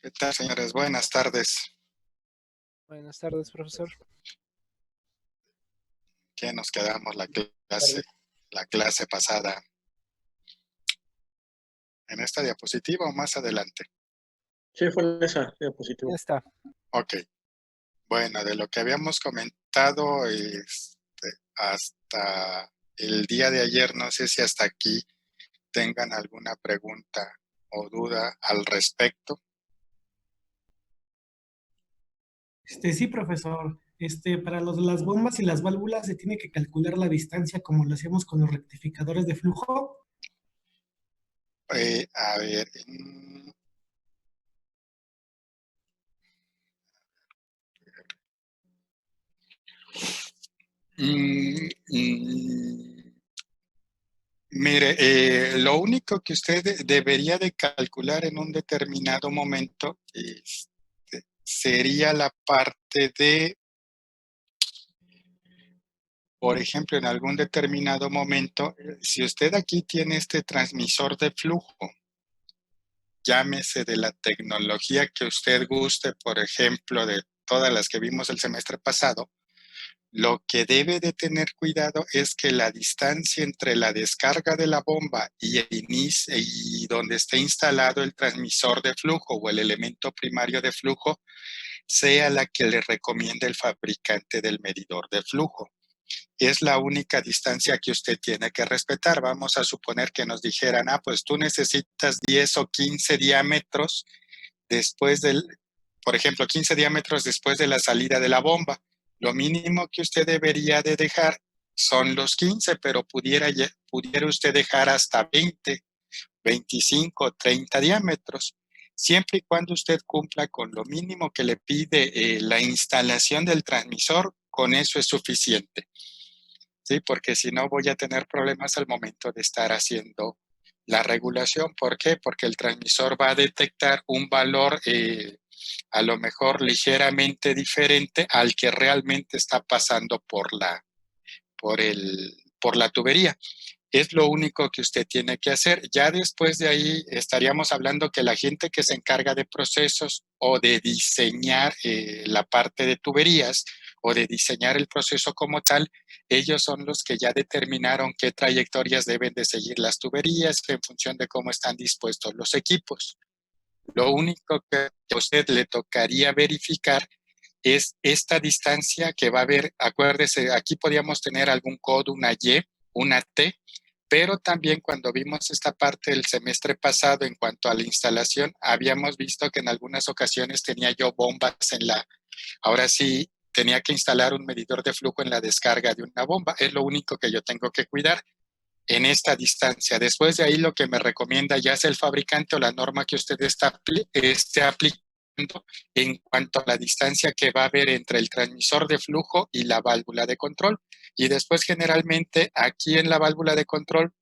¿Qué tal, señores? Buenas tardes. Buenas tardes, profesor. ¿Qué nos quedamos Tardes. la clase pasada? ¿En esta diapositiva o más adelante? Sí, fue en esa diapositiva. Ya está. Ok. Bueno, de lo que habíamos comentado hasta el día de ayer, no sé si hasta aquí tengan alguna pregunta o duda al respecto. Sí, profesor. Para las bombas y las válvulas se tiene que calcular la distancia como lo hacemos con los rectificadores de flujo. A ver, mm, mm, mire, lo único que usted debería de calcular en un determinado momento sería la parte de, por ejemplo, en algún determinado momento, si usted aquí tiene este transmisor de flujo, llámese de la tecnología que usted guste, por ejemplo, de todas las que vimos el semestre pasado, lo que debe de tener cuidado es que la distancia entre la descarga de la bomba y el inicio y donde esté instalado el transmisor de flujo o el elemento primario de flujo sea la que le recomienda el fabricante del medidor de flujo. Es la única distancia que usted tiene que respetar. Vamos a suponer que nos dijeran, pues tú necesitas 10 o 15 diámetros después por ejemplo, 15 diámetros después de la salida de la bomba. Lo mínimo que usted debería de dejar son los 15, pero pudiera usted dejar hasta 20, 25, 30 diámetros, siempre y cuando usted cumpla con lo mínimo que le pide la instalación del transmisor, con eso es suficiente. ¿Sí? Porque si no voy a tener problemas al momento de estar haciendo la regulación. ¿Por qué? Porque el transmisor va a detectar un valor a lo mejor ligeramente diferente al que realmente está pasando por la tubería. Es lo único que usted tiene que hacer. Ya después de ahí estaríamos hablando que la gente que se encarga de procesos o de diseñar la parte de tuberías o de diseñar el proceso como tal, ellos son los que ya determinaron qué trayectorias deben de seguir las tuberías en función de cómo están dispuestos los equipos. Lo único que a usted le tocaría verificar es esta distancia que va a haber. Acuérdese, aquí podíamos tener algún codo, una Y, una T, pero también cuando vimos esta parte del semestre pasado en cuanto a la instalación, habíamos visto que en algunas ocasiones tenía yo bombas ahora sí tenía que instalar un medidor de flujo en la descarga de una bomba. Es lo único que yo tengo que cuidar en esta distancia. Después de ahí lo que me recomienda ya sea el fabricante o la norma que usted esté aplicando en cuanto a la distancia que va a haber entre el transmisor de flujo y la válvula de control. Y después generalmente aquí en la válvula de control,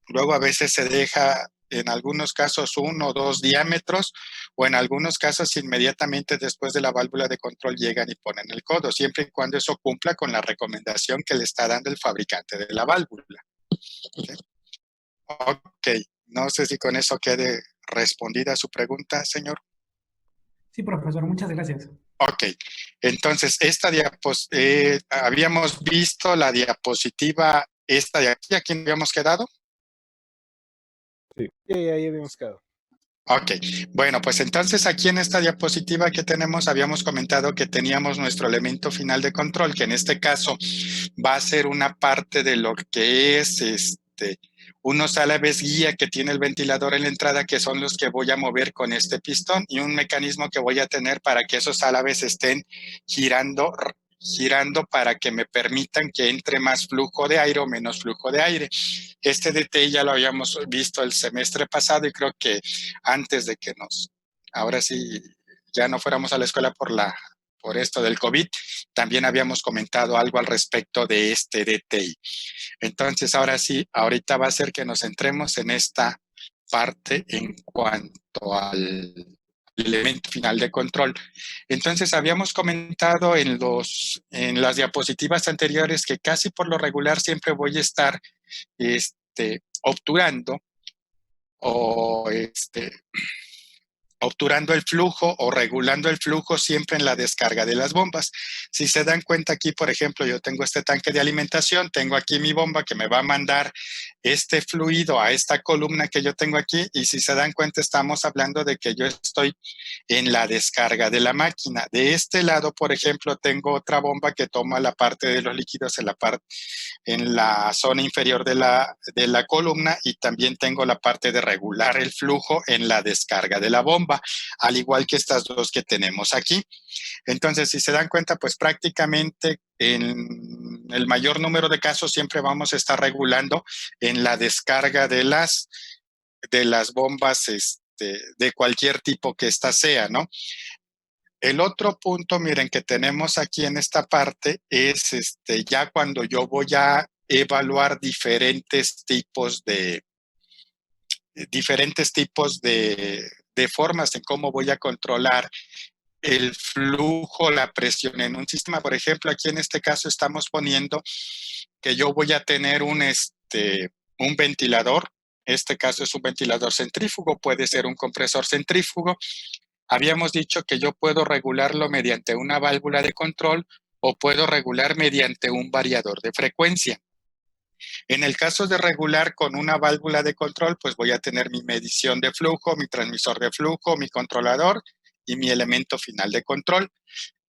luego a veces se deja en algunos casos 1 o 2 diámetros o en algunos casos inmediatamente después de la válvula de control llegan y ponen el codo, siempre y cuando eso cumpla con la recomendación que le está dando el fabricante de la válvula. Ok, no sé si con eso quede respondida su pregunta, señor. Sí, profesor, muchas gracias. Ok, entonces habíamos visto la diapositiva esta de aquí, ¿a quién habíamos quedado? Sí, ahí habíamos quedado. Ok, bueno, pues entonces aquí en esta diapositiva que tenemos habíamos comentado que teníamos nuestro elemento final de control, que en este caso va a ser una parte de lo que es unos álabes guía que tiene el ventilador en la entrada, que son los que voy a mover con este pistón, y un mecanismo que voy a tener para que esos álabes estén girando para que me permitan que entre más flujo de aire o menos flujo de aire. Este DTI ya lo habíamos visto el semestre pasado y creo que antes de que ahora sí, ya no fuéramos a la escuela por esto del COVID, también habíamos comentado algo al respecto de este DTI. Entonces, ahora sí, ahorita va a ser que nos centremos en esta parte en cuanto al elemento final de control. Entonces, habíamos comentado en las diapositivas anteriores que casi por lo regular siempre voy a estar obturando o obturando el flujo o regulando el flujo siempre en la descarga de las bombas. Si se dan cuenta aquí, por ejemplo, yo tengo este tanque de alimentación, tengo aquí mi bomba que me va a mandar este fluido a esta columna que yo tengo aquí, y si se dan cuenta estamos hablando de que yo estoy en la descarga de la máquina. De este lado, por ejemplo, tengo otra bomba que toma la parte de los líquidos en la zona inferior de la columna, y también tengo la parte de regular el flujo en la descarga de la bomba, al igual que estas dos que tenemos aquí. Entonces, si se dan cuenta, pues prácticamente en el mayor número de casos siempre vamos a estar regulando en la descarga de las bombas de cualquier tipo que ésta sea, ¿no? El otro punto, miren, que tenemos aquí en esta parte es ya cuando yo voy a evaluar diferentes tipos de formas en cómo voy a controlar el flujo, la presión en un sistema. Por ejemplo, aquí en este caso estamos poniendo que yo voy a tener un ventilador. Este caso es un ventilador centrífugo, puede ser un compresor centrífugo. Habíamos dicho que yo puedo regularlo mediante una válvula de control o puedo regular mediante un variador de frecuencia. En el caso de regular con una válvula de control, pues voy a tener mi medición de flujo, mi transmisor de flujo, mi controlador y mi elemento final de control.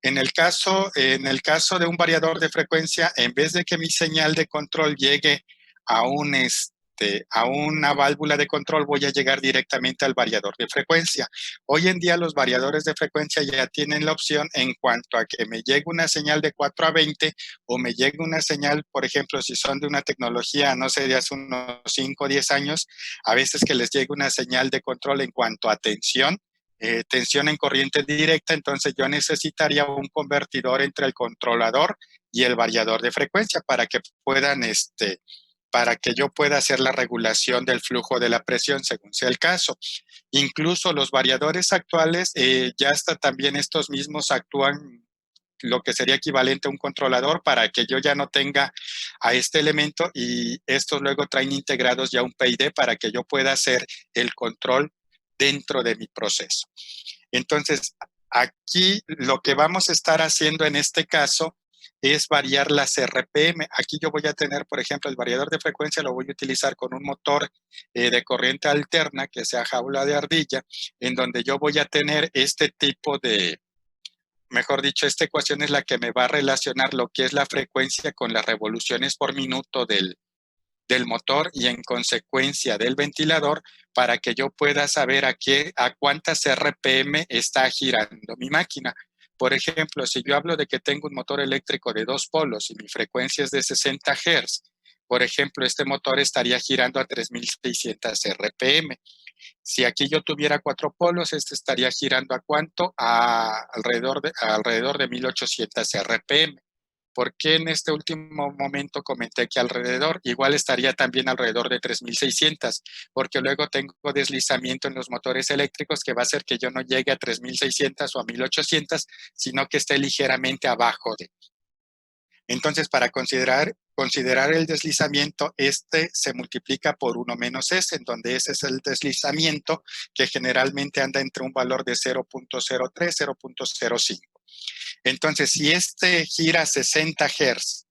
En el caso de un variador de frecuencia, en vez de que mi señal de control llegue a una válvula de control, voy a llegar directamente al variador de frecuencia. Hoy en día los variadores de frecuencia ya tienen la opción en cuanto a que me llegue una señal de 4 a 20 o me llegue una señal, por ejemplo, si son de una tecnología, no sé, de hace unos 5 o 10 años, a veces que les llegue una señal de control en cuanto a tensión en corriente directa, entonces yo necesitaría un convertidor entre el controlador y el variador de frecuencia para que para que yo pueda hacer la regulación del flujo de la presión según sea el caso. Incluso los variadores actuales, ya hasta también estos mismos actúan lo que sería equivalente a un controlador para que yo ya no tenga a este elemento, y estos luego traen integrados ya un PID para que yo pueda hacer el control dentro de mi proceso. Entonces, aquí lo que vamos a estar haciendo en este caso es variar las RPM. Aquí yo voy a tener, por ejemplo, el variador de frecuencia lo voy a utilizar con un motor de corriente alterna, que sea jaula de ardilla, en donde yo voy a tener este tipo de, mejor dicho, esta ecuación es la que me va a relacionar lo que es la frecuencia con las revoluciones por minuto del motor y en consecuencia del ventilador, para que yo pueda saber a cuántas RPM está girando mi máquina. Por ejemplo, si yo hablo de que tengo un motor eléctrico de 2 polos y mi frecuencia es de 60 Hz, por ejemplo, este motor estaría girando a 3,600 RPM. Si aquí yo tuviera 4 polos, este estaría girando ¿a cuánto? Alrededor de 1,800 RPM. ¿Por qué en este último momento comenté que alrededor? Igual estaría también alrededor de 3,600, porque luego tengo deslizamiento en los motores eléctricos que va a hacer que yo no llegue a 3,600 o a 1,800, sino que esté ligeramente abajo de. Entonces, para considerar el deslizamiento, se multiplica por 1 menos S, en donde ese es el deslizamiento que generalmente anda entre un valor de 0.03, 0.05. Entonces, si gira a 60 Hz,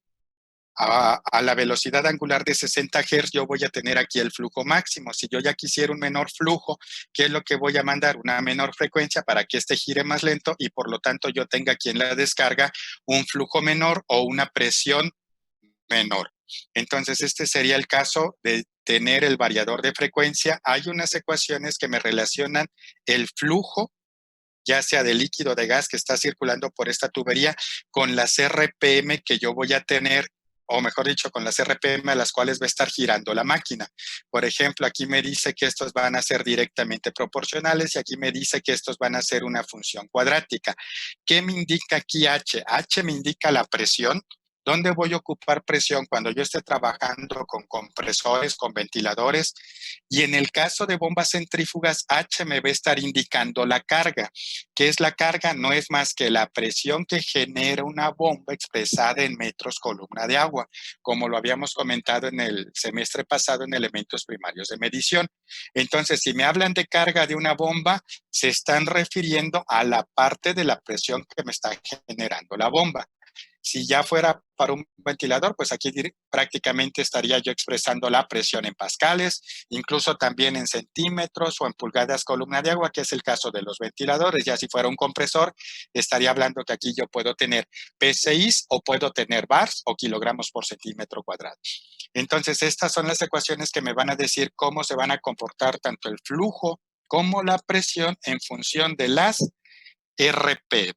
a la velocidad angular de 60 Hz, yo voy a tener aquí el flujo máximo. Si yo ya quisiera un menor flujo, ¿qué es lo que voy a mandar? Una menor frecuencia para que gire más lento y por lo tanto yo tenga aquí en la descarga un flujo menor o una presión menor. Entonces, este sería el caso de tener el variador de frecuencia. Hay unas ecuaciones que me relacionan el flujo, ya sea de líquido o de gas que está circulando por esta tubería, con las RPM que yo voy a tener, o mejor dicho, con las RPM a las cuales va a estar girando la máquina. Por ejemplo, aquí me dice que estos van a ser directamente proporcionales y aquí me dice que estos van a ser una función cuadrática. ¿Qué me indica aquí H? H me indica la presión ¿Dónde voy a ocupar presión? Cuando yo esté trabajando con compresores, con ventiladores. Y en el caso de bombas centrífugas, H me va a estar indicando la carga. ¿Qué es la carga? No es más que la presión que genera una bomba expresada en metros columna de agua, como lo habíamos comentado en el semestre pasado en elementos primarios de medición. Entonces, si me hablan de carga de una bomba, se están refiriendo a la parte de la presión que me está generando la bomba. Si ya fuera para un ventilador, pues aquí prácticamente estaría yo expresando la presión en pascales, incluso también en centímetros o en pulgadas columna de agua, que es el caso de los ventiladores. Ya si fuera un compresor, estaría hablando que aquí yo puedo tener PSIs o puedo tener bars o kilogramos por centímetro cuadrado. Entonces, estas son las ecuaciones que me van a decir cómo se van a comportar tanto el flujo como la presión en función de las RPM.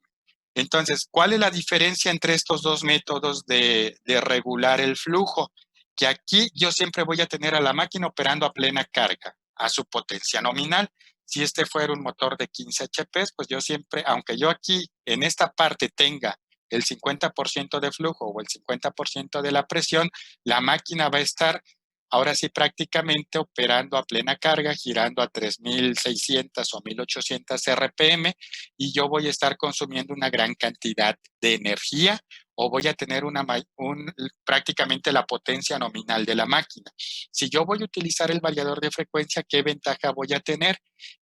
Entonces, ¿cuál es la diferencia entre estos dos métodos de regular el flujo? Que aquí yo siempre voy a tener a la máquina operando a plena carga, a su potencia nominal. Si este fuera un motor de 15 HP, pues yo siempre, aunque yo aquí en esta parte tenga el 50% de flujo o el 50% de la presión, la máquina va a estar ahora sí prácticamente operando a plena carga, girando a 3.600 o 1.800 RPM, y yo voy a estar consumiendo una gran cantidad de energía o voy a tener prácticamente la potencia nominal de la máquina. Si yo voy a utilizar el variador de frecuencia, ¿qué ventaja voy a tener?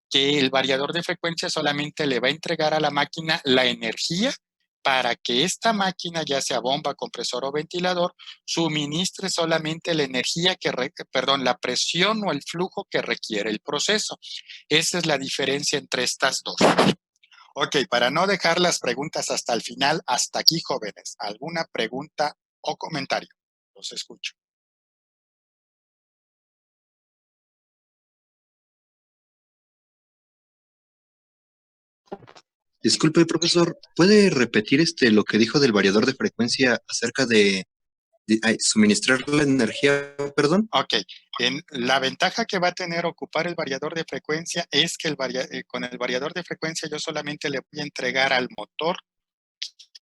Que el variador de frecuencia solamente le va a entregar a la máquina la energía para que esta máquina, ya sea bomba, compresor o ventilador, suministre solamente la energía la presión o el flujo que requiere el proceso. Esa es la diferencia entre estas dos. Ok, para no dejar las preguntas hasta el final, hasta aquí, jóvenes. ¿Alguna pregunta o comentario? Los escucho. Disculpe, profesor, ¿puede repetir lo que dijo del variador de frecuencia acerca de suministrar la energía, perdón? Ok, la ventaja que va a tener ocupar el variador de frecuencia es que con el variador de frecuencia yo solamente le voy a entregar al motor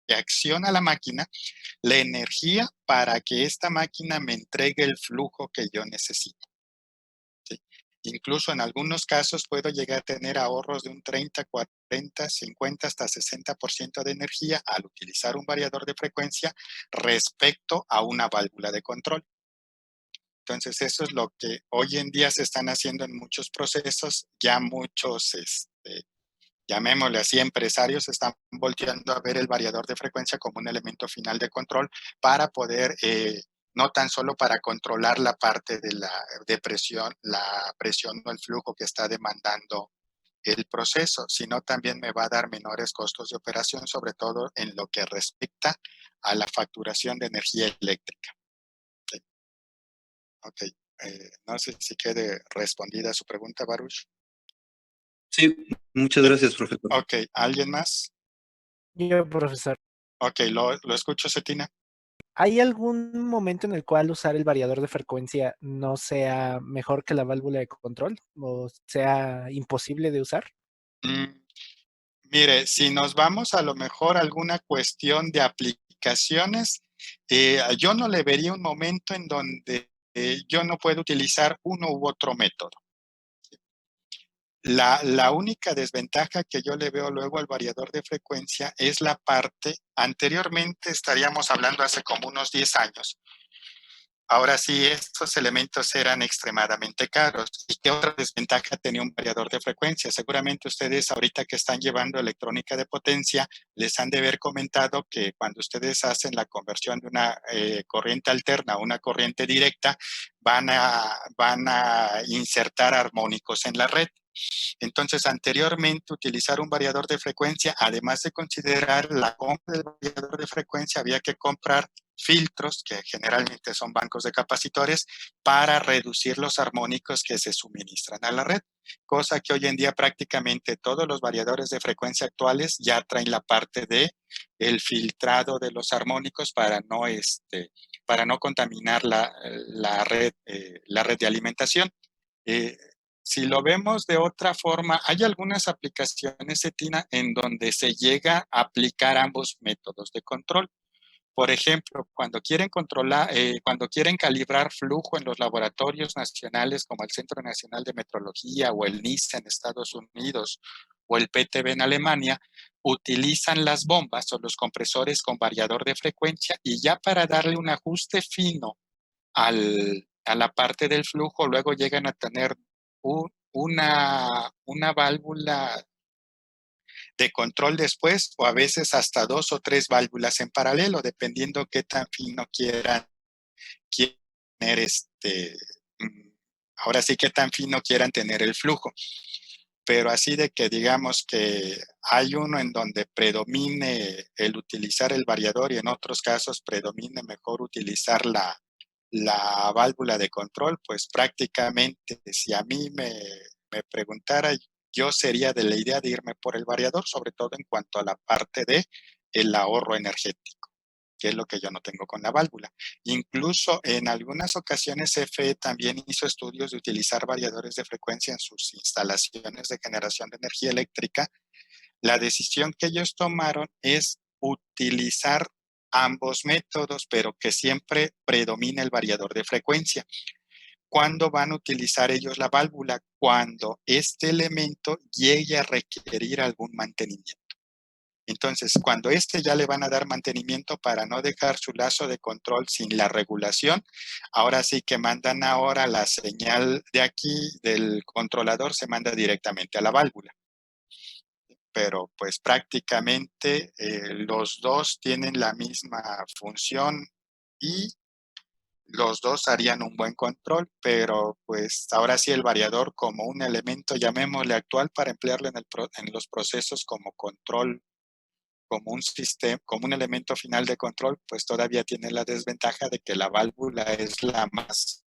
que acciona la máquina la energía para que esta máquina me entregue el flujo que yo necesito. ¿Sí? Incluso en algunos casos puedo llegar a tener ahorros de un 30, 40, 50, hasta 60% de energía al utilizar un variador de frecuencia respecto a una válvula de control. Entonces, eso es lo que hoy en día se están haciendo en muchos procesos. Ya muchos, llamémosle así, empresarios están volteando a ver el variador de frecuencia como un elemento final de control para poder, no tan solo para controlar la parte de presión, la presión o el flujo que está demandando el proceso, sino también me va a dar menores costos de operación, sobre todo en lo que respecta a la facturación de energía eléctrica. Ok, no sé si quede respondida su pregunta, Baruch. Sí, muchas gracias, profesor. Ok, ¿alguien más? Yo, profesor. Ok, lo escucho, Cetina. ¿Hay algún momento en el cual usar el variador de frecuencia no sea mejor que la válvula de control o sea imposible de usar? Mire, si nos vamos a lo mejor a alguna cuestión de aplicaciones, yo no le vería un momento en donde yo no puedo utilizar uno u otro método. La única desventaja que yo le veo luego al variador de frecuencia es la parte, anteriormente estaríamos hablando hace como unos 10 años. Ahora sí, estos elementos eran extremadamente caros. ¿Y qué otra desventaja tenía un variador de frecuencia? Seguramente ustedes ahorita que están llevando electrónica de potencia, les han de haber comentado que cuando ustedes hacen la conversión de una corriente alterna a una corriente directa, van a insertar armónicos en la red. Entonces, anteriormente, utilizar un variador de frecuencia, además de considerar la compra del variador de frecuencia, había que comprar filtros, que generalmente son bancos de capacitores, para reducir los armónicos que se suministran a la red, cosa que hoy en día prácticamente todos los variadores de frecuencia actuales ya traen la parte de el filtrado de los armónicos para no contaminar la red de alimentación. Si lo vemos de otra forma, hay algunas aplicaciones, Cetina, en donde se llega a aplicar ambos métodos de control. Por ejemplo, cuando quieren controlar, cuando quieren calibrar flujo en los laboratorios nacionales como el Centro Nacional de Metrología o el NIST en Estados Unidos o el PTB en Alemania, utilizan las bombas o los compresores con variador de frecuencia y ya para darle un ajuste fino a la parte del flujo, luego llegan a tener una válvula de control después o a veces hasta 2 o 3 válvulas en paralelo, dependiendo qué tan fino quieran tener ahora sí qué tan fino quieran tener el flujo. Pero así de que digamos que hay uno en donde predomine el utilizar el variador y en otros casos predomine mejor utilizar la válvula de control, pues prácticamente si a mí me preguntara, yo sería de la idea de irme por el variador, sobre todo en cuanto a la parte de el ahorro energético, que es lo que yo no tengo con la válvula. Incluso en algunas ocasiones CFE también hizo estudios de utilizar variadores de frecuencia en sus instalaciones de generación de energía eléctrica. La decisión que ellos tomaron es utilizar ambos métodos, pero que siempre predomina el variador de frecuencia. ¿Cuándo van a utilizar ellos la válvula? Cuando este elemento llegue a requerir algún mantenimiento. Entonces, cuando ya le van a dar mantenimiento para no dejar su lazo de control sin la regulación, ahora sí que mandan ahora la señal de aquí del controlador, se manda directamente a la válvula. Pero pues prácticamente los dos tienen la misma función y los dos harían un buen control, pero pues ahora sí el variador como un elemento, llamémosle actual, para emplearlo en los procesos como control, como un sistema, como un elemento final de control, pues todavía tiene la desventaja de que la válvula es la más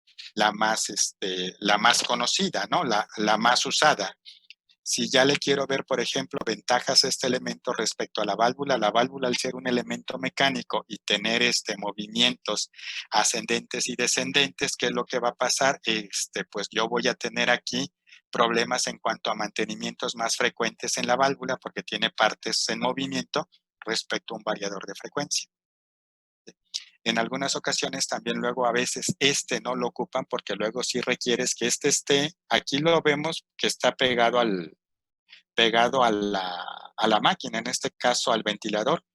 conocida, ¿no? La más usada. Si ya le quiero ver, por ejemplo, ventajas a este elemento respecto a la válvula al ser un elemento mecánico y tener movimientos ascendentes y descendentes, ¿qué es lo que va a pasar? Pues yo voy a tener aquí problemas en cuanto a mantenimientos más frecuentes en la válvula porque tiene partes en movimiento respecto a un variador de frecuencia. En algunas ocasiones también luego a veces no lo ocupan porque luego sí requieres que esté, aquí lo vemos que está pegado a la máquina, en este caso al ventilador,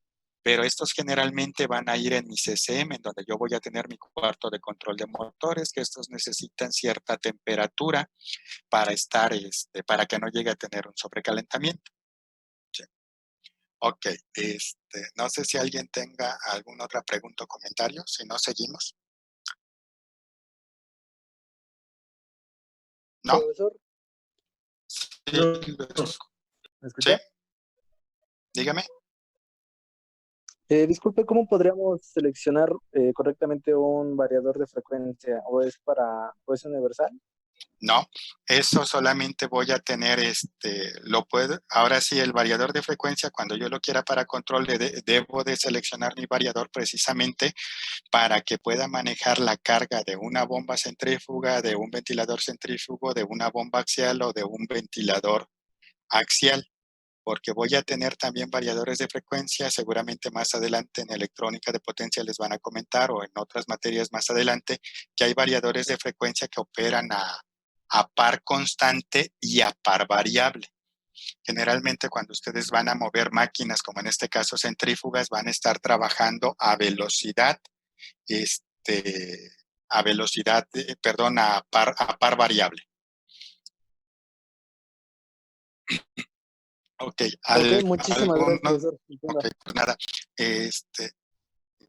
pero estos generalmente van a ir en mi CCM, en donde yo voy a tener mi cuarto de control de motores, que estos necesitan cierta temperatura para para que no llegue a tener un sobrecalentamiento. Sí. Ok, no sé si alguien tenga alguna otra pregunta o comentario, si no, seguimos. ¿No? Profesor, Sí, ¿me escucha? sí. Dígame. Disculpe, ¿cómo podríamos seleccionar correctamente un variador de frecuencia? ¿O es universal? No, eso solamente voy a tener, ahora sí, el variador de frecuencia, cuando yo lo quiera para control, debo de seleccionar mi variador precisamente para que pueda manejar la carga de una bomba centrífuga, de un ventilador centrífugo, de una bomba axial o de un ventilador axial, porque voy a tener también variadores de frecuencia, seguramente más adelante en electrónica de potencia les van a comentar o en otras materias más adelante, que hay variadores de frecuencia que operan a par constante y a par variable. Generalmente cuando ustedes van a mover máquinas, como en este caso centrífugas, van a estar trabajando a velocidad, a par variable. Ok, muchísimas gracias, profesor. Ok, pues nada.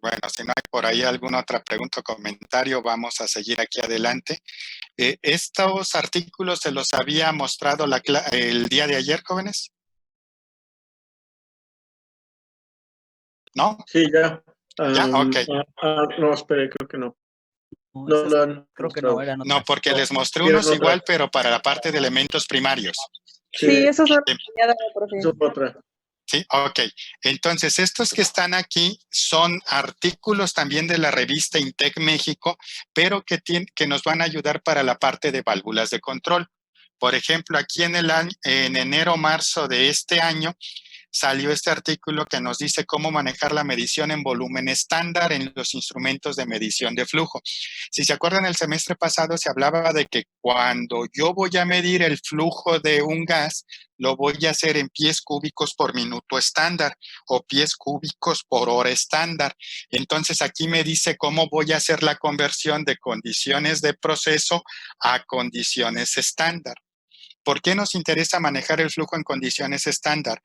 Bueno, si no hay por ahí alguna otra pregunta o comentario, vamos a seguir aquí adelante. ¿Estos artículos se los había mostrado el día de ayer, jóvenes? ¿No? Sí, ya. Ya, ok. No, espere, creo que no. No, creo que no, eran otras. No, porque les mostré unos igual, pero para la parte de elementos primarios. Sí, eso es otra. Sí, ok. Entonces, estos que están aquí son artículos también de la revista Intec México, pero que nos van a ayudar para la parte de válvulas de control. Por ejemplo, aquí en enero, marzo de este año, salió este artículo que nos dice cómo manejar la medición en volumen estándar en los instrumentos de medición de flujo. Si se acuerdan, el semestre pasado se hablaba de que cuando yo voy a medir el flujo de un gas, lo voy a hacer en pies cúbicos por minuto estándar o pies cúbicos por hora estándar. Entonces aquí me dice cómo voy a hacer la conversión de condiciones de proceso a condiciones estándar. ¿Por qué nos interesa manejar el flujo en condiciones estándar?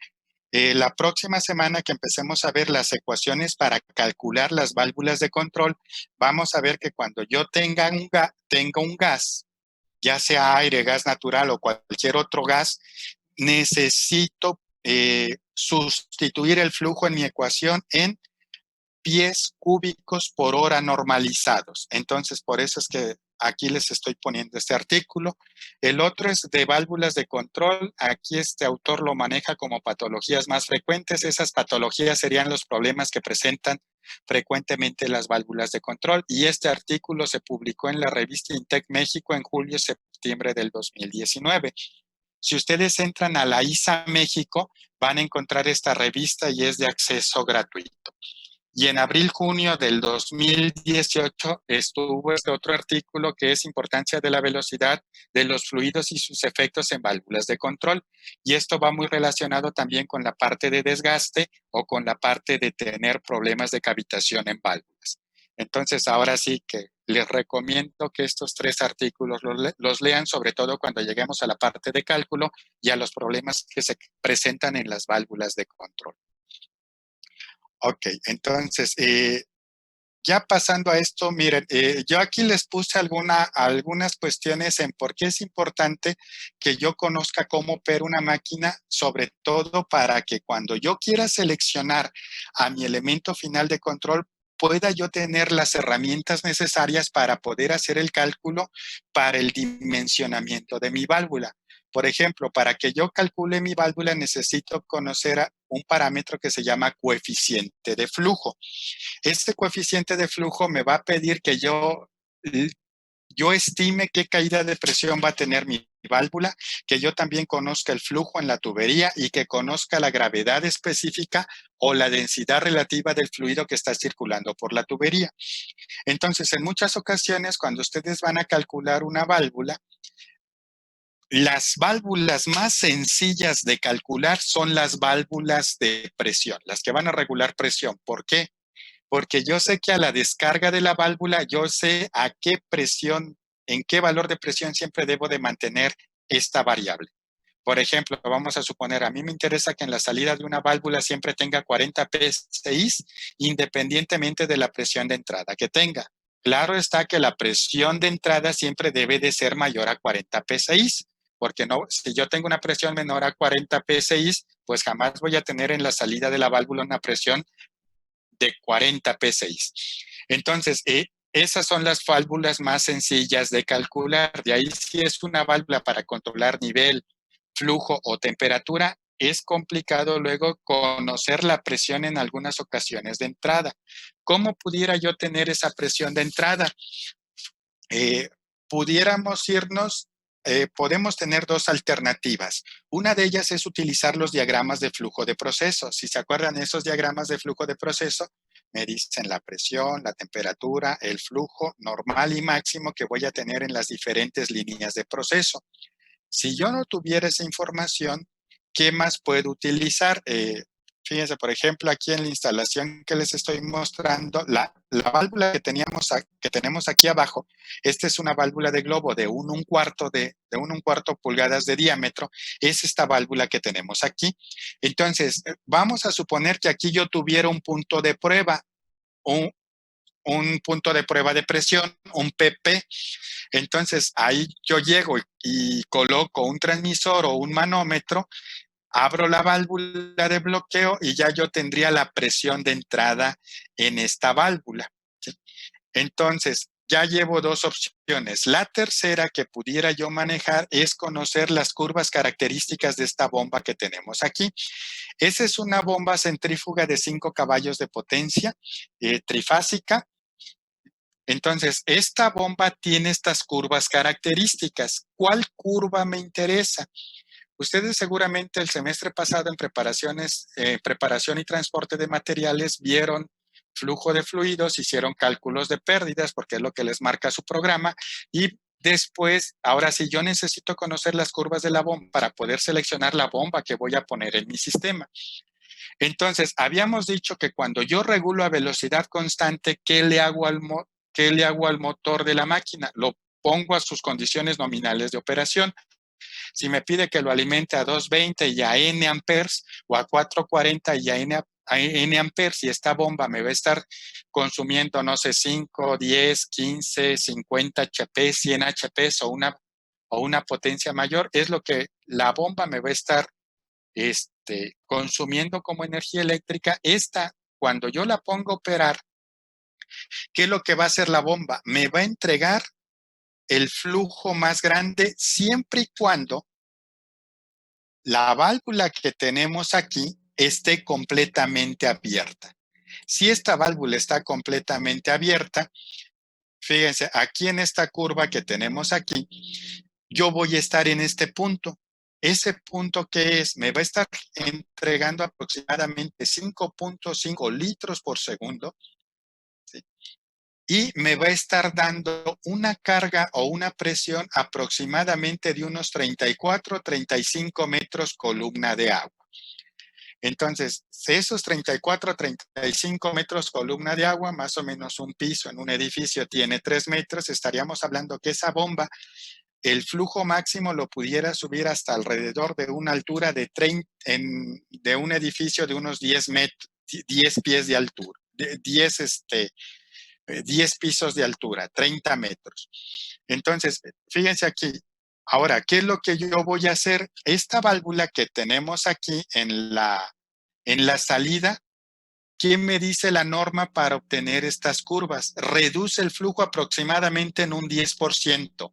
La próxima semana que empecemos a ver las ecuaciones para calcular las válvulas de control, vamos a ver que cuando yo tenga un gas, ya sea aire, gas natural o cualquier otro gas, necesito sustituir el flujo en mi ecuación en pies cúbicos por hora normalizados. Entonces, por eso es que aquí les estoy poniendo este artículo. El otro es de válvulas de control. Aquí este autor lo maneja como patologías más frecuentes. Esas patologías serían los problemas que presentan frecuentemente las válvulas de control. Y este artículo se publicó en la revista Intec México en julio-septiembre del 2019. Si ustedes entran a la ISA México, van a encontrar esta revista y es de acceso gratuito. Y en abril-junio del 2018 estuvo este otro artículo que es importancia de la velocidad de los fluidos y sus efectos en válvulas de control. Y esto va muy relacionado también con la parte de desgaste o con la parte de tener problemas de cavitación en válvulas. Entonces, ahora sí que les recomiendo que estos 3 artículos los lean, sobre todo cuando lleguemos a la parte de cálculo y a los problemas que se presentan en las válvulas de control. Ok, entonces, ya pasando a esto, miren, yo aquí les puse algunas cuestiones en por qué es importante que yo conozca cómo opera una máquina, sobre todo para que cuando yo quiera seleccionar a mi elemento final de control, pueda yo tener las herramientas necesarias para poder hacer el cálculo para el dimensionamiento de mi válvula. Por ejemplo, para que yo calcule mi válvula necesito conocer un parámetro que se llama coeficiente de flujo. Este coeficiente de flujo me va a pedir que yo estime qué caída de presión va a tener mi válvula, que yo también conozca el flujo en la tubería y que conozca la gravedad específica o la densidad relativa del fluido que está circulando por la tubería. Entonces, en muchas ocasiones, cuando ustedes van a calcular una válvula, las válvulas más sencillas de calcular son las válvulas de presión, las que van a regular presión. ¿Por qué? Porque yo sé que a la descarga de la válvula, yo sé a qué presión, en qué valor de presión siempre debo de mantener esta variable. Por ejemplo, vamos a suponer, a mí me interesa que en la salida de una válvula siempre tenga 40 psi, independientemente de la presión de entrada que tenga. Claro está que la presión de entrada siempre debe de ser mayor a 40 psi, porque no, si yo tengo una presión menor a 40 psi, pues jamás voy a tener en la salida de la válvula una presión de 40 psi. Entonces, esas son las válvulas más sencillas de calcular. De ahí, si es una válvula para controlar nivel, flujo o temperatura, es complicado luego conocer la presión en algunas ocasiones de entrada. ¿Cómo pudiera yo tener esa presión de entrada? Pudiéramos irnos, podemos tener 2 alternativas. Una de ellas es utilizar los diagramas de flujo de proceso. Si se acuerdan, esos diagramas de flujo de proceso me dicen la presión, la temperatura, el flujo normal y máximo que voy a tener en las diferentes líneas de proceso. Si yo no tuviera esa información, ¿qué más puedo utilizar? Fíjense, por ejemplo, aquí en la instalación que les estoy mostrando, la válvula que tenemos aquí abajo, esta es una válvula de globo de 1,25 pulgadas de diámetro, es esta válvula que tenemos aquí. Entonces, vamos a suponer que aquí yo tuviera un punto de prueba, un punto de prueba de presión, un PP. Entonces, ahí yo llego y coloco un transmisor o un manómetro, abro la válvula de bloqueo y ya yo tendría la presión de entrada en esta válvula, ¿sí? Entonces, ya llevo 2 opciones. La tercera que pudiera yo manejar es conocer las curvas características de esta bomba que tenemos aquí. Esa es una bomba centrífuga de 5 caballos de potencia, trifásica. Entonces, esta bomba tiene estas curvas características. ¿Cuál curva me interesa? Ustedes seguramente el semestre pasado en preparación y transporte de materiales vieron flujo de fluidos, hicieron cálculos de pérdidas porque es lo que les marca su programa y después, ahora sí, yo necesito conocer las curvas de la bomba para poder seleccionar la bomba que voy a poner en mi sistema. Entonces, habíamos dicho que cuando yo regulo a velocidad constante, ¿qué le hago al motor de la máquina? Lo pongo a sus condiciones nominales de operación. Si me pide que lo alimente a 220 y a N amperes o a 440 y a N amperes y esta bomba me va a estar consumiendo, no sé, 5, 10, 15, 50 HP, 100 HP o una potencia mayor, es lo que la bomba me va a estar consumiendo como energía eléctrica. Cuando yo la pongo a operar, ¿qué es lo que va a hacer la bomba? Me va a entregar el flujo más grande siempre y cuando la válvula que tenemos aquí esté completamente abierta. Si esta válvula está completamente abierta, fíjense, aquí en esta curva que tenemos aquí, yo voy a estar en este punto. Ese punto que me va a estar entregando aproximadamente 5.5 litros por segundo, ¿sí? Y me va a estar dando una carga o una presión aproximadamente de unos 34, 35 metros columna de agua. Entonces, esos 34, 35 metros columna de agua, más o menos un piso en un edificio tiene 3 metros, estaríamos hablando que esa bomba, el flujo máximo lo pudiera subir hasta alrededor de una altura de un edificio de unos 10 pies de altura, 10 pisos de altura, 30 metros. Entonces, fíjense aquí. Ahora, ¿qué es lo que yo voy a hacer? Esta válvula que tenemos aquí en la salida, ¿qué me dice la norma para obtener estas curvas? Reduce el flujo aproximadamente en un 10%.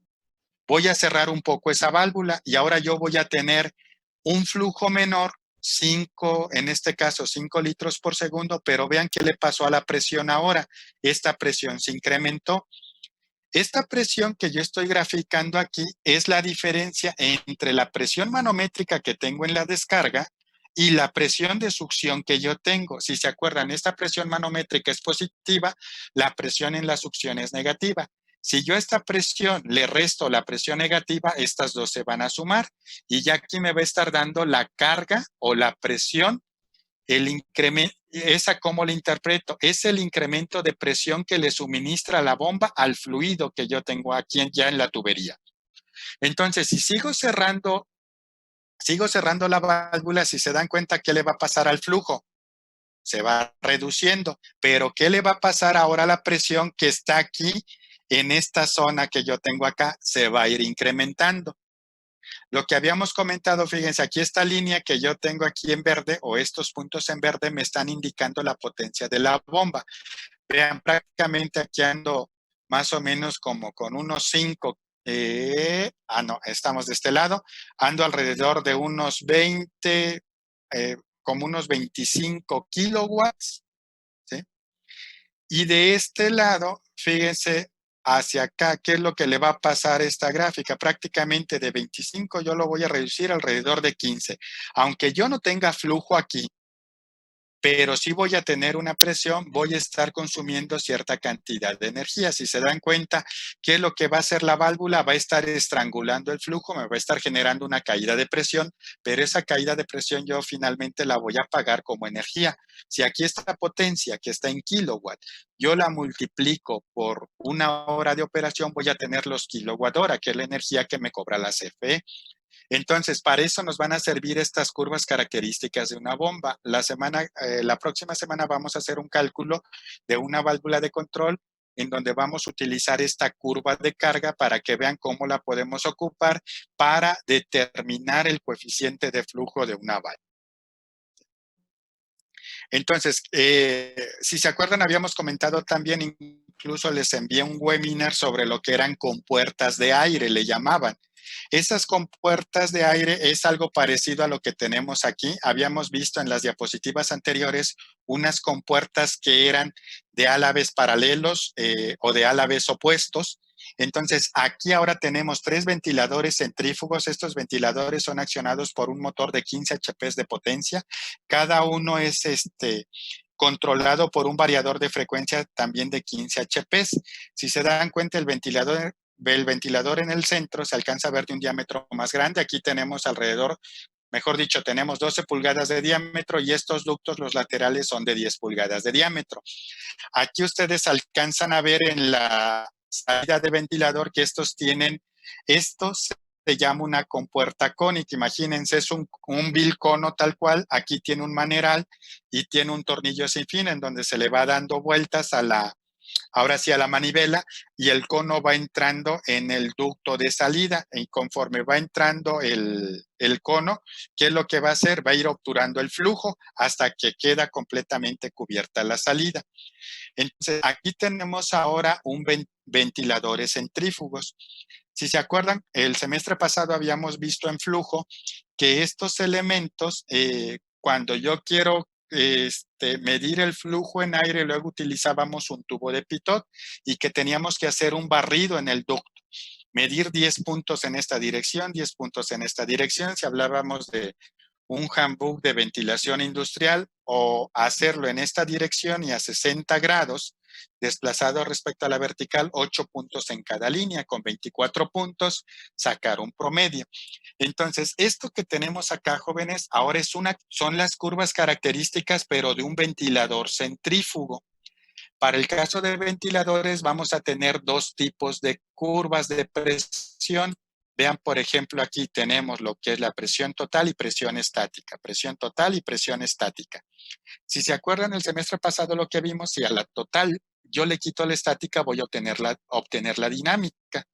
Voy a cerrar un poco esa válvula y ahora yo voy a tener un flujo menor, en este caso 5 litros por segundo, pero vean qué le pasó a la presión ahora. Esta presión se incrementó. Esta presión que yo estoy graficando aquí es la diferencia entre la presión manométrica que tengo en la descarga y la presión de succión que yo tengo. Si se acuerdan, esta presión manométrica es positiva, la presión en la succión es negativa. Si yo a esta presión le resto la presión negativa, estas dos se van a sumar y ya aquí me va a estar dando la carga o la presión, el incremento. ¿Esa cómo la interpreto? Es el incremento de presión que le suministra la bomba al fluido que yo tengo aquí ya en la tubería. Entonces, si sigo cerrando la válvula, si se dan cuenta, ¿qué le va a pasar al flujo? Se va reduciendo. Pero ¿qué le va a pasar ahora a la presión que está aquí en esta zona que yo tengo acá? Se va a ir incrementando. Lo que habíamos comentado, fíjense, aquí esta línea que yo tengo aquí en verde o estos puntos en verde me están indicando la potencia de la bomba. Vean, prácticamente aquí ando más o menos como con unos 5, no, estamos de este lado, ando alrededor de unos 20, como unos 25 kilowatts, ¿sí? Y de este lado, fíjense, hacia acá, ¿qué es lo que le va a pasar a esta gráfica? Prácticamente de 25 yo lo voy a reducir alrededor de 15. Aunque yo no tenga flujo aquí, pero sí voy a tener una presión, voy a estar consumiendo cierta cantidad de energía. Si se dan cuenta, ¿qué es lo que va a hacer la válvula? Va a estar estrangulando el flujo, me va a estar generando una caída de presión, pero esa caída de presión yo finalmente la voy a pagar como energía. Si aquí esta potencia que está en kilowatt, yo la multiplico por una hora de operación, voy a tener los kilowatt hora, que es la energía que me cobra la CFE. Entonces, para eso nos van a servir estas curvas características de una bomba. La próxima semana vamos a hacer un cálculo de una válvula de control en donde vamos a utilizar esta curva de carga para que vean cómo la podemos ocupar para determinar el coeficiente de flujo de una válvula. Entonces, si se acuerdan, habíamos comentado también, incluso les envié un webinar sobre lo que eran compuertas de aire, le llamaban. Esas compuertas de aire es algo parecido a lo que tenemos aquí. Habíamos visto en las diapositivas anteriores unas compuertas que eran de álabes paralelos o de álabes opuestos. Entonces, aquí ahora tenemos 3 ventiladores centrífugos. Estos ventiladores son accionados por un motor de 15 HP de potencia. Cada uno es controlado por un variador de frecuencia también de 15 HP. Si se dan cuenta, el ventilador en el centro se alcanza a ver de un diámetro más grande. Aquí tenemos alrededor, mejor dicho, tenemos 12 pulgadas de diámetro y estos ductos, los laterales, son de 10 pulgadas de diámetro. Aquí ustedes alcanzan a ver en la salida de ventilador que estos se llama una compuerta cónica. Imagínense, es un bilcono tal cual. Aquí tiene un maneral y tiene un tornillo sin fin en donde se le va dando vueltas ahora sí a la manivela, y el cono va entrando en el ducto de salida, y conforme va entrando el cono, ¿qué es lo que va a hacer? Va a ir obturando el flujo hasta que queda completamente cubierta la salida. Entonces, aquí tenemos ahora ventiladores centrífugos. Si se acuerdan, el semestre pasado habíamos visto en flujo que estos elementos, cuando yo quiero medir el flujo en aire, luego utilizábamos un tubo de pitot y que teníamos que hacer un barrido en el ducto. Medir 10 puntos en esta dirección, 10 puntos en esta dirección. Si hablábamos de un handbook de ventilación industrial, o hacerlo en esta dirección y a 60 grados, desplazado respecto a la vertical, 8 puntos en cada línea, con 24 puntos, sacar un promedio. Entonces, esto que tenemos acá, jóvenes, ahora son las curvas características, pero de un ventilador centrífugo. Para el caso de ventiladores, vamos a tener 2 tipos de curvas de presión. Vean, por ejemplo, aquí tenemos lo que es la presión total y presión estática. Presión total y presión estática. Si se acuerdan el semestre pasado lo que vimos, si a la total yo le quito la estática, voy a obtener la dinámica.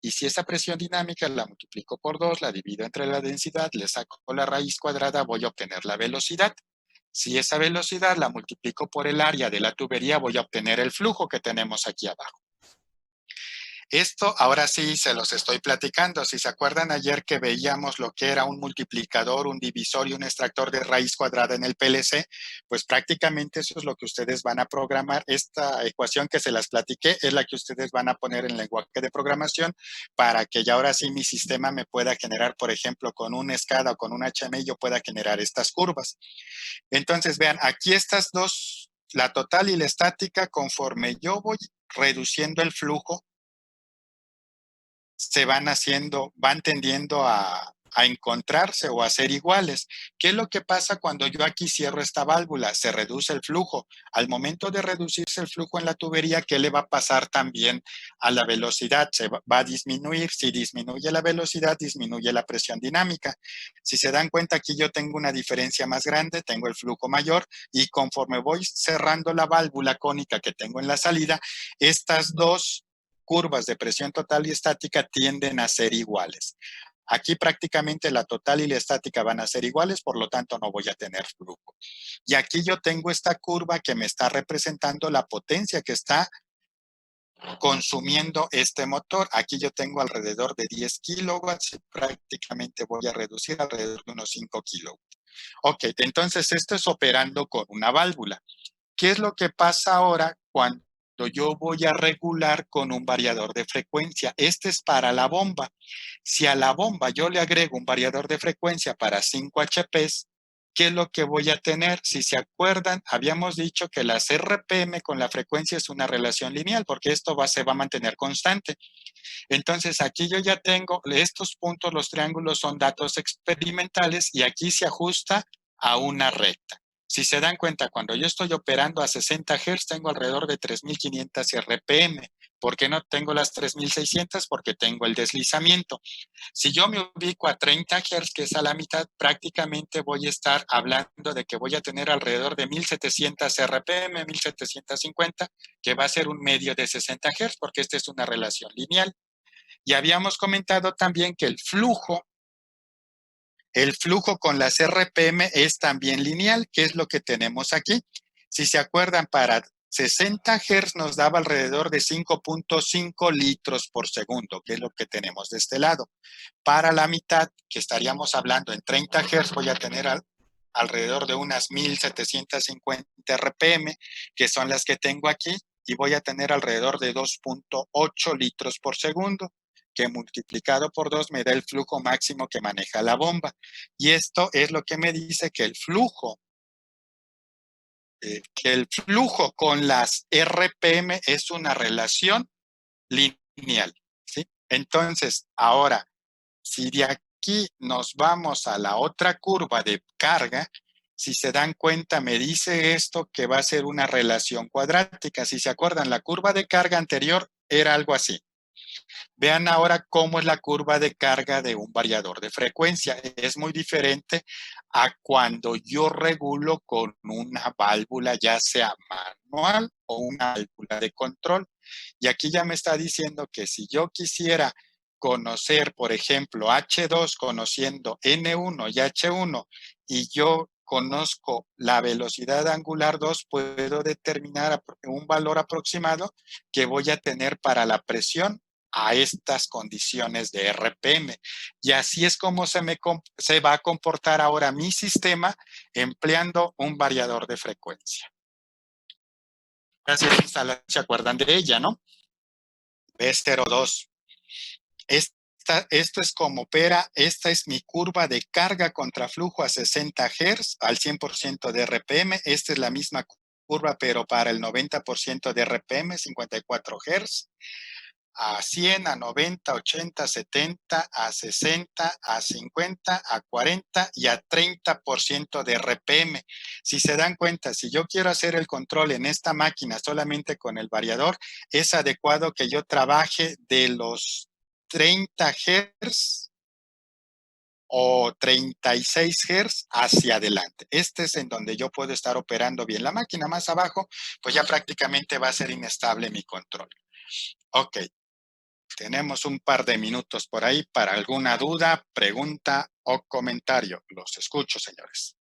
Y si esa presión dinámica la multiplico por 2, la divido entre la densidad, le saco la raíz cuadrada, voy a obtener la velocidad. Si esa velocidad la multiplico por el área de la tubería, voy a obtener el flujo que tenemos aquí abajo. Esto ahora sí se los estoy platicando. Si se acuerdan ayer que veíamos lo que era un multiplicador, un divisor y un extractor de raíz cuadrada en el PLC, pues prácticamente eso es lo que ustedes van a programar. Esta ecuación que se las platiqué es la que ustedes van a poner en lenguaje de programación para que ya ahora sí mi sistema me pueda generar, por ejemplo, con un SCADA o con un HMI, yo pueda generar estas curvas. Entonces, vean, aquí estas dos, la total y la estática, conforme yo voy reduciendo el flujo, van tendiendo a encontrarse o a ser iguales. ¿Qué es lo que pasa cuando yo aquí cierro esta válvula? Se reduce el flujo. Al momento de reducirse el flujo en la tubería, ¿qué le va a pasar también a la velocidad? Se va a disminuir. Si disminuye la velocidad, disminuye la presión dinámica. Si se dan cuenta, aquí yo tengo una diferencia más grande, tengo el flujo mayor, y conforme voy cerrando la válvula cónica que tengo en la salida, estas dos curvas de presión total y estática tienden a ser iguales. Aquí prácticamente la total y la estática van a ser iguales, por lo tanto no voy a tener flujo. Y aquí yo tengo esta curva que me está representando la potencia que está consumiendo este motor. Aquí yo tengo alrededor de 10 kilowatts y prácticamente voy a reducir alrededor de unos 5 kilowatts. Ok, entonces esto es operando con una válvula. ¿Qué es lo que pasa ahora cuando yo voy a regular con un variador de frecuencia? Este es para la bomba. Si a la bomba yo le agrego un variador de frecuencia para 5 HP, ¿qué es lo que voy a tener? Si se acuerdan, habíamos dicho que las RPM con la frecuencia es una relación lineal, porque esto se va a mantener constante. Entonces, aquí yo ya tengo estos puntos, los triángulos son datos experimentales, y aquí se ajusta a una recta. Si se dan cuenta, cuando yo estoy operando a 60 Hz, tengo alrededor de 3.500 RPM. ¿Por qué no tengo las 3.600? Porque tengo el deslizamiento. Si yo me ubico a 30 Hz, que es a la mitad, prácticamente voy a estar hablando de que voy a tener alrededor de 1.700 RPM, 1.750, que va a ser un medio de 60 Hz, porque esta es una relación lineal. Y habíamos comentado también que el flujo con las RPM es también lineal, que es lo que tenemos aquí. Si se acuerdan, para 60 Hz nos daba alrededor de 5.5 litros por segundo, que es lo que tenemos de este lado. Para la mitad, que estaríamos hablando en 30 Hz, voy a tener alrededor de unas 1.750 RPM, que son las que tengo aquí, y voy a tener alrededor de 2.8 litros por segundo, que multiplicado por 2 me da el flujo máximo que maneja la bomba. Y esto es lo que me dice que el flujo con las RPM es una relación lineal, ¿sí? Entonces, ahora, si de aquí nos vamos a la otra curva de carga, si se dan cuenta, me dice esto que va a ser una relación cuadrática. Si se acuerdan, la curva de carga anterior era algo así. Vean ahora cómo es la curva de carga de un variador de frecuencia. Es muy diferente a cuando yo regulo con una válvula, ya sea manual o una válvula de control. Y aquí ya me está diciendo que si yo quisiera conocer, por ejemplo, H2 conociendo N1 y H1, y yo conozco la velocidad angular 2, puedo determinar un valor aproximado que voy a tener para la presión a estas condiciones de RPM. Y así es como se va a comportar ahora mi sistema empleando un variador de frecuencia. Gracias, se acuerdan de ella, ¿no? B02. Esto es como opera. Esta es mi curva de carga contra flujo a 60 Hz al 100% de RPM. Esta es la misma curva, pero para el 90% de RPM, 54 Hz. A 100, a 90, 80, 70, a 60, a 50, a 40 y a 30% de RPM. Si se dan cuenta, si yo quiero hacer el control en esta máquina solamente con el variador, es adecuado que yo trabaje de los 30 Hz o 36 Hz hacia adelante. Este es en donde yo puedo estar operando bien la máquina. Más abajo, pues ya prácticamente va a ser inestable mi control. Ok. Tenemos un par de minutos por ahí para alguna duda, pregunta o comentario. Los escucho, señores.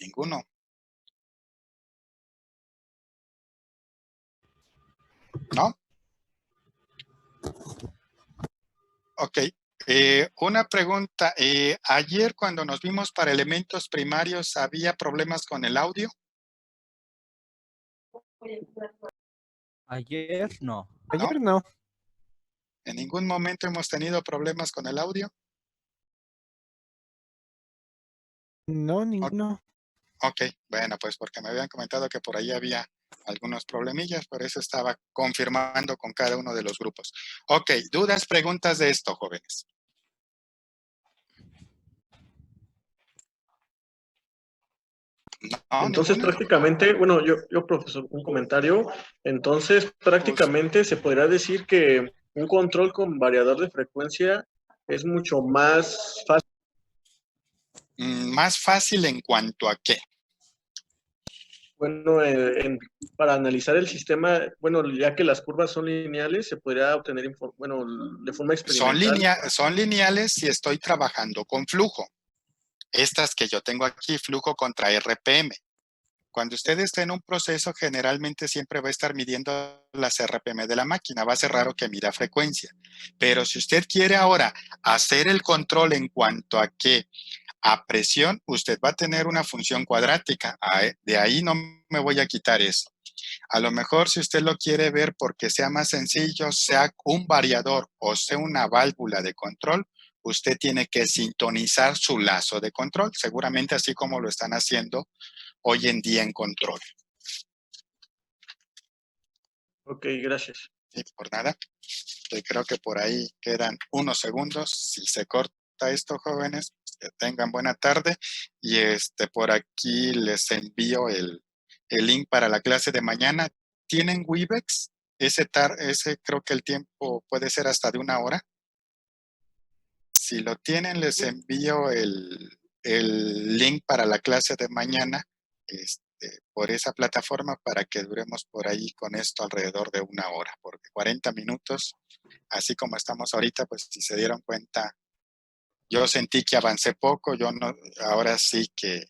¿Ninguno? ¿No? Ok. Una pregunta. Ayer cuando nos vimos para elementos primarios, ¿había problemas con el audio? Ayer no. Ayer no. ¿En ningún momento hemos tenido problemas con el audio? No, ninguno. Ok, bueno, pues porque me habían comentado que por ahí había algunos problemillas, por eso estaba confirmando con cada uno de los grupos. Ok, dudas, preguntas de esto, jóvenes. No, entonces prácticamente, bueno, yo profesor, un comentario. Entonces prácticamente se podría decir que un control con variador de frecuencia es mucho más fácil. ¿Más fácil en cuanto a qué? Bueno, para analizar el sistema, bueno, ya que las curvas son lineales, se podría obtener, bueno, de forma experimental. Son lineales si estoy trabajando con flujo. Estas que yo tengo aquí, flujo contra RPM. Cuando usted está en un proceso, generalmente siempre va a estar midiendo las RPM de la máquina. Va a ser raro que mida frecuencia. Pero si usted quiere ahora hacer el control en cuanto a qué, a presión, usted va a tener una función cuadrática. De ahí no me voy a quitar eso. A lo mejor si usted lo quiere ver porque sea más sencillo, sea un variador o sea una válvula de control, usted tiene que sintonizar su lazo de control, seguramente así como lo están haciendo hoy en día en control. Ok, gracias. Sí, por nada. Creo que por ahí quedan unos segundos. Si se corta esto, jóvenes, que tengan buena tarde. Y por aquí les envío el link para la clase de mañana. ¿Tienen Webex? Ese creo que el tiempo puede ser hasta de 1 hora. Si lo tienen, les envío el link para la clase de mañana por esa plataforma para que duremos por ahí con esto alrededor de 1 hora, porque 40 minutos, así como estamos ahorita, pues si se dieron cuenta, yo sentí que avancé poco, ahora sí que